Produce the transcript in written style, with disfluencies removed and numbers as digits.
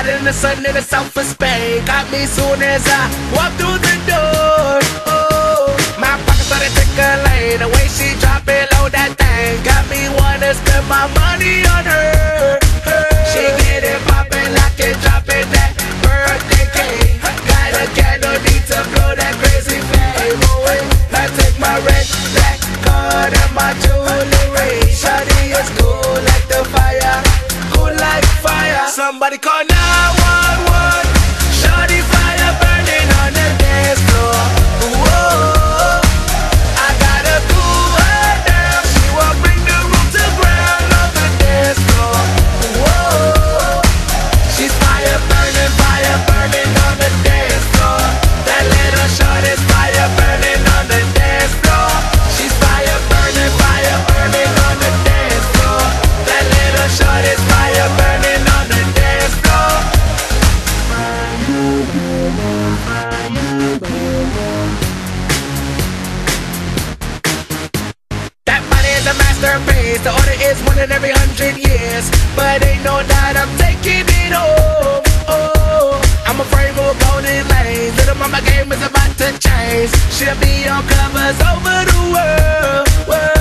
in the sun in the south of Spain. Got me soon as I walk through the door. Oh, my pockets started tickling. The way she drop it low, that thing got me wanna spend my money on her. She get it poppin', lock it, drop it, that birthday cake. Got a candle, need to blow that crazy flame away. I take my red, black card and my jewelry. Shawty is cool like the fire, cool like fire. Somebody call 911. Shawty fire burning on the dance floor. Whoa, I gotta cool her down. She will bring the room to ground on the dance floor. Whoa, she's fire burning on the dance floor. That little shorty's fire burning on the dance floor. She's fire burning on the dance floor. That little shorty's fire burning on the dance floor. That body is a masterpiece. The order is one in every 100 years. But ain't no doubt I'm taking it home. Oh, I'm afraid we'll go in lanes. Little mama game is about to change. She'll be on covers over the world.